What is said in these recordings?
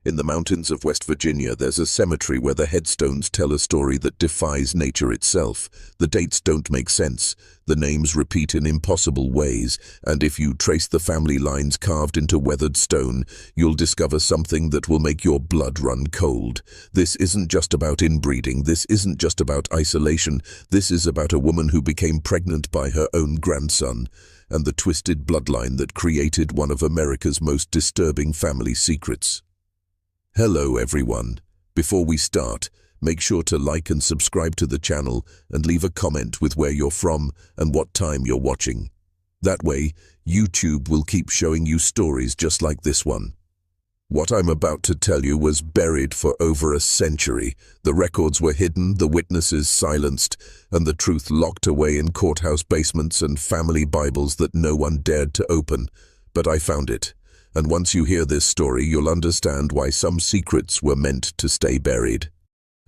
In the mountains of West Virginia, there's a cemetery where the headstones tell a story that defies nature itself. The dates don't make sense, the names repeat in impossible ways, and if you trace the family lines carved into weathered stone, you'll discover something that will make your blood run cold. This isn't just about inbreeding, this isn't just about isolation, this is about a woman who became pregnant by her own grandson, and the twisted bloodline that created one of America's most disturbing family secrets. Hello everyone. Before we start, make sure to like and subscribe to the channel and leave a comment with where you're from and what time you're watching. That way, YouTube will keep showing you stories just like this one. What I'm about to tell you was buried for over a century. The records were hidden, the witnesses silenced, and the truth locked away in courthouse basements and family Bibles that no one dared to open. But I found it. And once you hear this story, you'll understand why some secrets were meant to stay buried.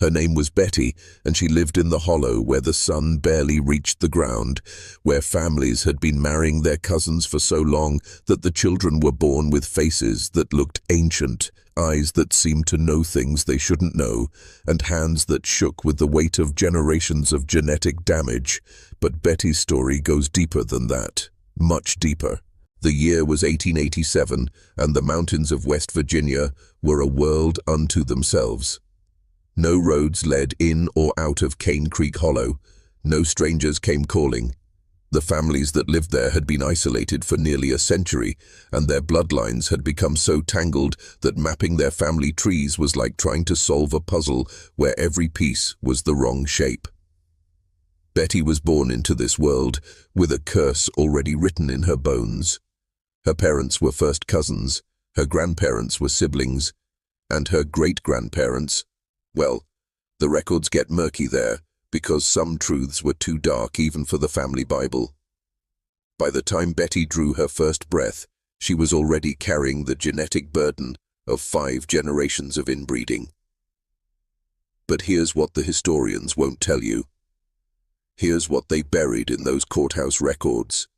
Her name was Betty, and she lived in the hollow where the sun barely reached the ground, where families had been marrying their cousins for so long that the children were born with faces that looked ancient, eyes that seemed to know things they shouldn't know, and hands that shook with the weight of generations of genetic damage. But Betty's story goes deeper than that, much deeper. The year was 1887, and the mountains of West Virginia were a world unto themselves. No roads led in or out of Cane Creek Hollow. No strangers came calling. The families that lived there had been isolated for nearly a century, and their bloodlines had become so tangled that mapping their family trees was like trying to solve a puzzle where every piece was the wrong shape. Betty was born into this world with a curse already written in her bones. Her parents were first cousins, her grandparents were siblings, and her great-grandparents, well, the records get murky there because some truths were too dark even for the family Bible. By the time Betty drew her first breath, she was already carrying the genetic burden of 5 generations of inbreeding. But here's what the historians won't tell you. Here's what they buried in those courthouse records.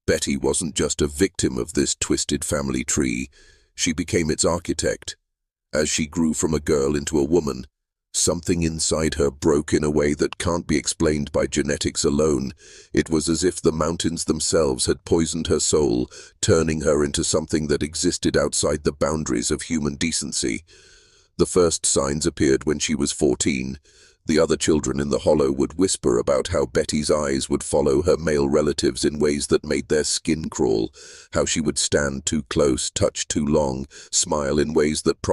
Betty wasn't just a victim of this twisted family tree, she became its architect. As she grew from a girl into a woman, something inside her broke in a way that can't be explained by genetics alone. It was as if the mountains themselves had poisoned her soul, turning her into something that existed outside the boundaries of human decency. The first signs appeared when she was 14. The other children in the hollow would whisper about how Betty's eyes would follow her male relatives in ways that made their skin crawl, how she would stand too close, touch too long, smile in ways that